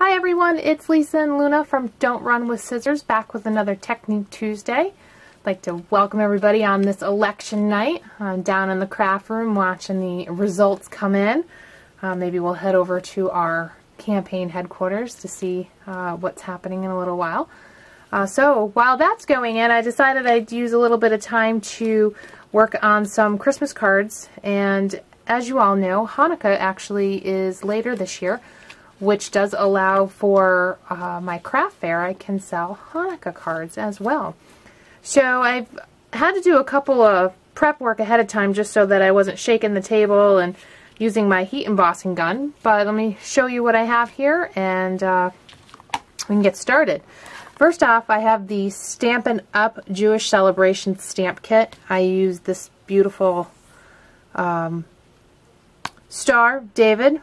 Hi everyone, it's Lisa and Luna from Don't Run with Scissors, back with another Technique Tuesday. I'd like to welcome everybody on this election night. I'm down in the craft room watching the results come in. Maybe we'll head over to our campaign headquarters to see what's happening in a little while. So while that's going in, I decided I'd use a little bit of time to work on some Christmas cards. And as you all know, Hanukkah actually is later this year, which does allow for my craft fair. I can sell Hanukkah cards as well. So I've had to do a couple of prep work ahead of time just so that I wasn't shaking the table and using my heat embossing gun. But let me show you what I have here and we can get started. First off, I have the Stampin Up Jewish Celebration stamp kit. I use this beautiful star, David,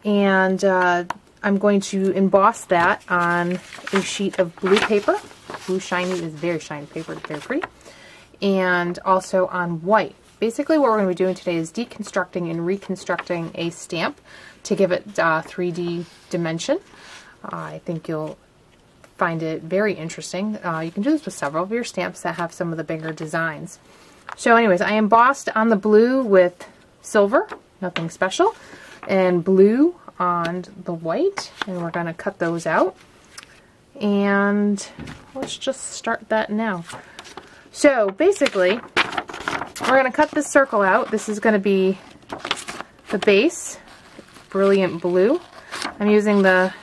and I'm going to emboss that on a sheet of blue paper. Blue shiny is very shiny paper, it's very pretty. And also on white. Basically what we're going to be doing today is deconstructing and reconstructing a stamp to give it 3D dimension. I think you'll find it very interesting. You can do this with several of your stamps that have some of the bigger designs. So anyways, I embossed on the blue with silver, nothing special, and blue on the white, and we're going to cut those out. And let's just start that now. So basically, we're going to cut this circle out. This is going to be the base, brilliant blue. I'm using the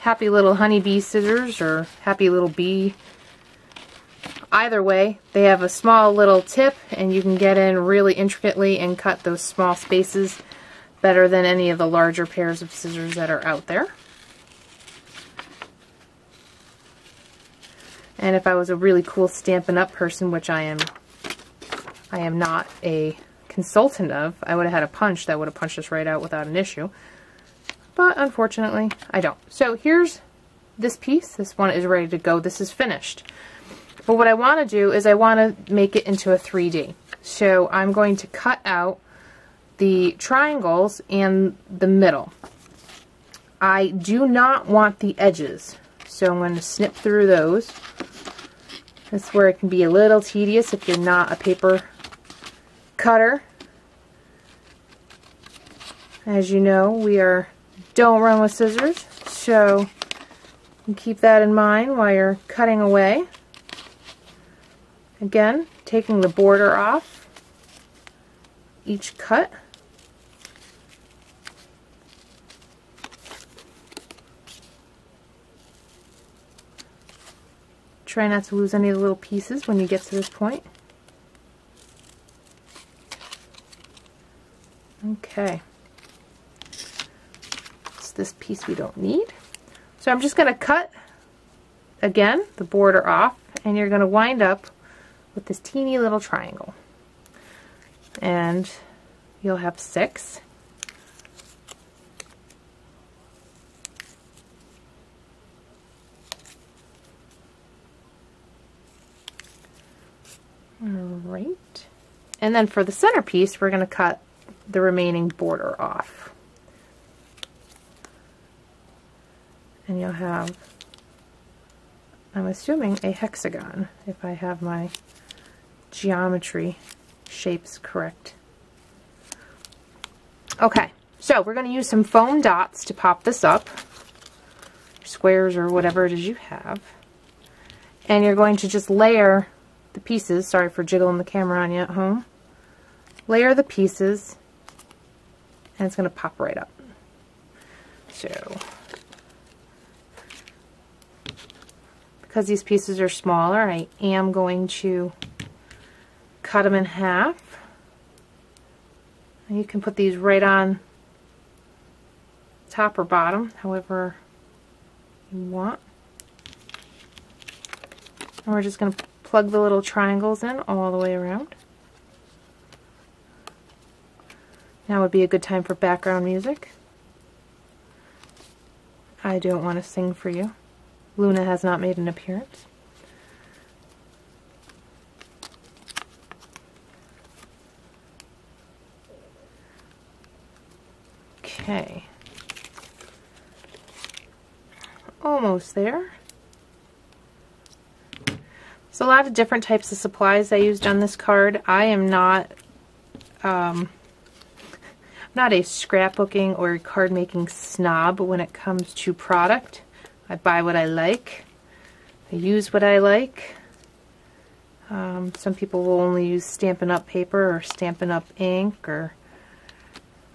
Happy Little Honeybee scissors or Happy Little Bee. Either way, they have a small little tip and you can get in really intricately and cut those small spaces better than any of the larger pairs of scissors that are out there. And if I was a really cool Stampin' Up person, which I am not a consultant of, I would have had a punch that would have punched this right out without an issue. But unfortunately, I don't. So here's this piece. This one is ready to go. This is finished. But what I want to do is I want to make it into a 3D. So I'm going to cut out the triangles in the middle. I do not want the edges, so I'm going to snip through those. That's where it can be a little tedious if you're not a paper cutter. As you know, we don't run with scissors, so you keep that in mind while you're cutting away. Again, taking the border off each cut. Try not to lose any of the little pieces when you get to this point. Okay. It's this piece we don't need. So I'm just going to cut, again, the border off, and you're going to wind up with this teeny little triangle. And you'll have 6. Alright. And then for the centerpiece, we're going to cut the remaining border off. And you'll have, I'm assuming, a hexagon, if I have my geometry shapes correct. Okay, so we're going to use some foam dots to pop this up, squares or whatever it is you have. And you're going to just layer the pieces. Sorry for jiggling the camera on you at home. Layer the pieces and it's going to pop right up. So, because these pieces are smaller, I am going to cut them in half. And you can put these right on top or bottom, however you want. And we're just going to plug the little triangles in all the way around. Now would be a good time for background music. I don't want to sing for you. Luna has not made an appearance. Okay. almost there. There's a lot of different types of supplies I used on this card. I am not a scrapbooking or card making snob when it comes to product. I buy what I like. I use what I like. Some people will only use Stampin' Up paper or Stampin' Up ink or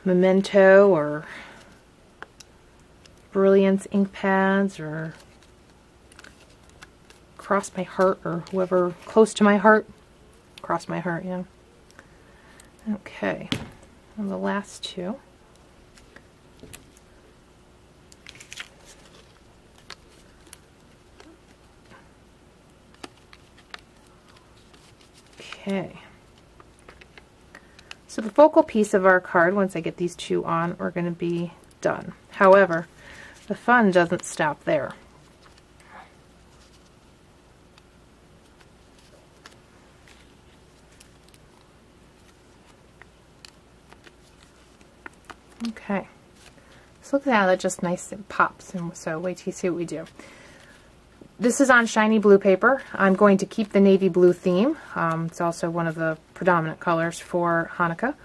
Memento or Brilliance ink pads or Cross My Heart or whoever close to my heart. Cross My Heart, yeah. Okay, and the last two. Okay, so the focal piece of our card, once I get these two on, are going to be done. However, the fun doesn't stop there. Okay, so look at how that just nice and pops, and so wait till you see what we do. This is on shiny blue paper. I'm going to keep the navy blue theme. It's also one of the predominant colors for Hanukkah.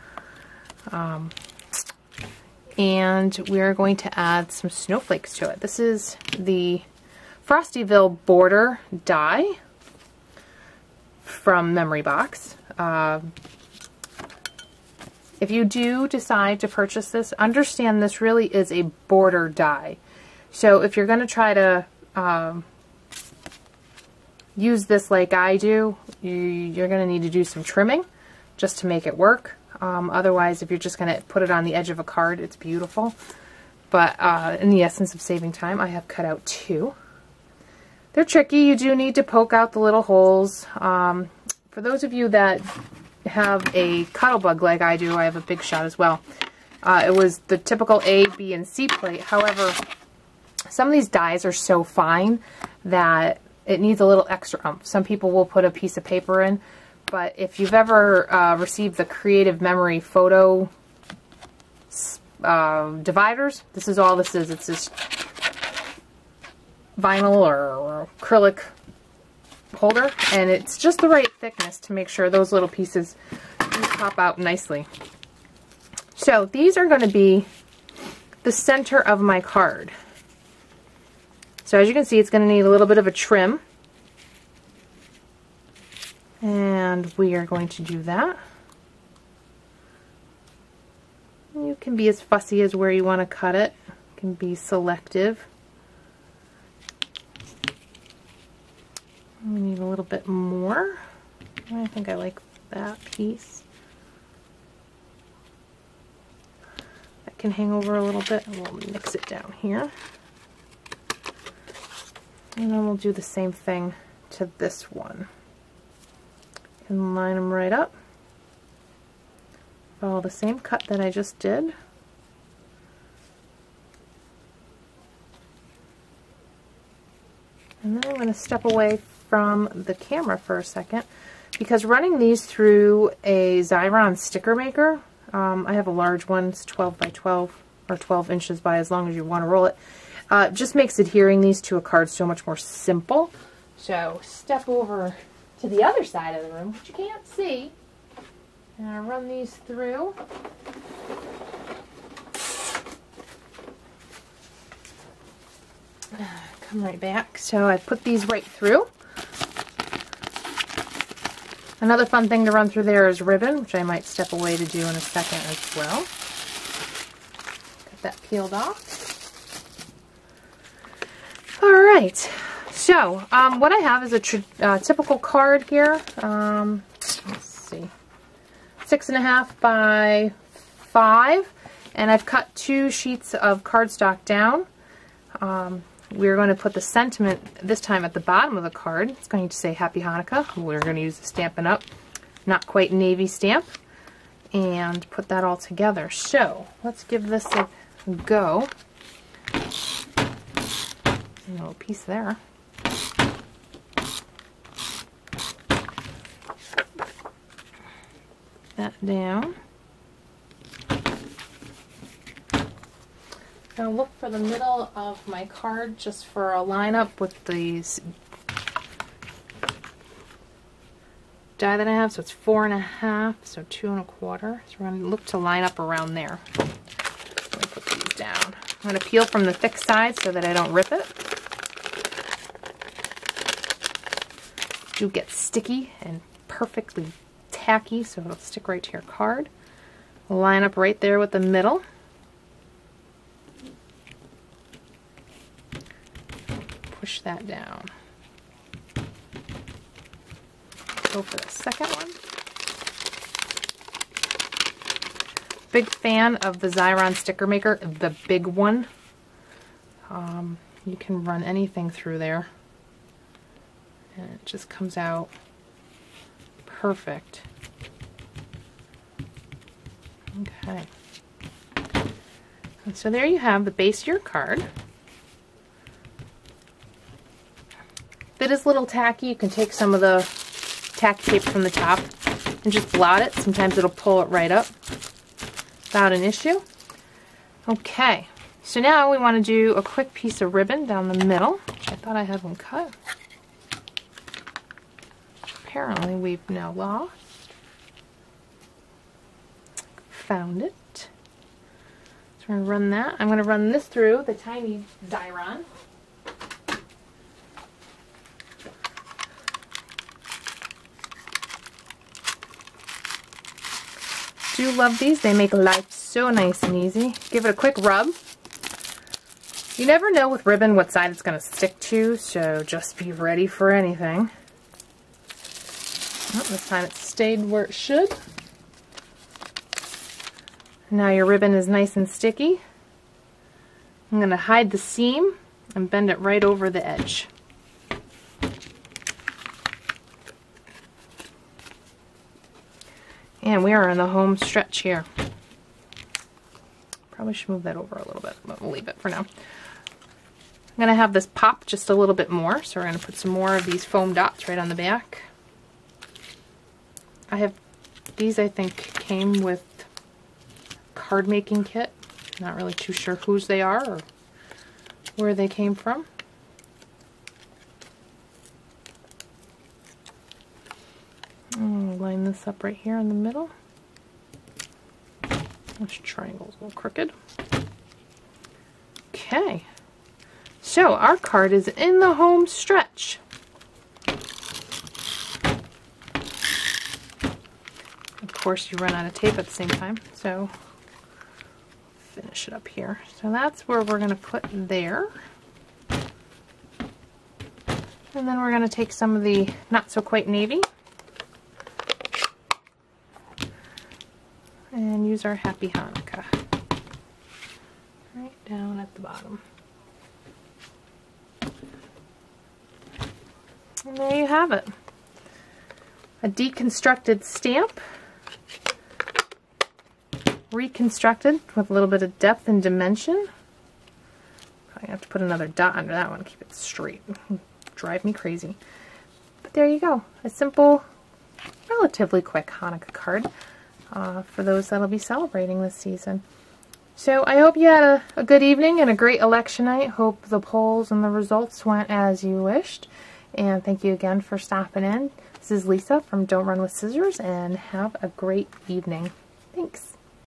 And we're going to add some snowflakes to it. This is the Frostyville border die from Memory Box. If you do decide to purchase this, understand this really is a border die. So if you're going to try to use this like I do, you're going to need to do some trimming just to make it work. Otherwise, if you're just going to put it on the edge of a card, it's beautiful. But in the essence of saving time, I have cut out two. They're tricky. You do need to poke out the little holes. For those of you that have a Cuttlebug like I do, I have a Big Shot as well. It was the typical A, B, and C plate. However, some of these dies are so fine that it needs a little extra oomph. Some people will put a piece of paper in, but if you've ever received the Creative Memory photo dividers, this is all this is. It's this vinyl or acrylic holder, and it's just the right thickness to make sure those little pieces do pop out nicely. So these are going to be the center of my card. So as you can see, it's going to need a little bit of a trim, and we are going to do that. You can be as fussy as where you want to cut it. You can be selective. We need a little bit more. I think I like that piece. That can hang over a little bit, and we'll mix it down here. And then we'll do the same thing to this one. And line them right up. Follow the same cut that I just did. And then I'm going to step away from the camera for a second, because running these through a Xyron sticker maker, I have a large one, it's 12 by 12 or 12 inches by as long as you want to roll it, just makes adhering these to a card so much more simple. So step over to the other side of the room, which you can't see, and I run these through. Come right back. So I put these right through. Another fun thing to run through there is ribbon, which I might step away to do in a second as well. Get that peeled off. Alright, so what I have is a typical card here. Let's see, 6.5 by 5, and I've cut 2 sheets of cardstock down. We're going to put the sentiment this time at the bottom of the card. It's going to say Happy Hanukkah. We're going to use the Stampin' Up, not quite navy stamp, and put that all together. So let's give this a go. A little piece there. That down. Now look for the middle of my card just for a lineup with these die that I have. So it's 4 1/2, so 2 1/4. So we're going to look to line up around there. I'm going to put these down. I'm going to peel from the thick side so that I don't rip it. Do get sticky and perfectly tacky, so it'll stick right to your card. Line up right there with the middle. Push that down. Go for the second one. Big fan of the Xyron sticker maker, the big one. You can run anything through there. And it just comes out perfect. Okay. And so there you have the base of your card. If it is a little tacky, you can take some of the tacky tape from the top and just blot it. Sometimes it'll pull it right up without an issue. Okay, so now we want to do a quick piece of ribbon down the middle, which I thought I had one cut. Apparently we've now lost. Found it. So we're going to run that. I'm going to run this through the tiny Xyron. Do love these. They make life so nice and easy. Give it a quick rub. You never know with ribbon what side it's going to stick to, so just be ready for anything. Oh, this time it stayed where it should. Now your ribbon is nice and sticky. I'm going to hide the seam and bend it right over the edge. And we are in the home stretch here. Probably should move that over a little bit, but we'll leave it for now. I'm going to have this pop just a little bit more, so we're going to put some more of these foam dots right on the back. I have these, I think, came with card making kit. Not really too sure whose they are or where they came from. I'll line this up right here in the middle. This triangle's a little crooked. Okay, so our card is in the home stretch. Of course, you run out of tape at the same time, so finish it up here. So that's where we're going to put there. And then we're going to take some of the not so quite navy and use our Happy Hanukkah right down at the bottom. And there you have it. A deconstructed stamp. Reconstructed with a little bit of depth and dimension. Probably have to put another dot under that one to keep it straight. Drive me crazy. But there you go. A simple, relatively quick Hanukkah card for those that'll be celebrating this season. So I hope you had a good evening and a great election night. Hope the polls and the results went as you wished. And thank you again for stopping in. This is Lisa from Don't Run with Scissors, and have a great evening. Thanks.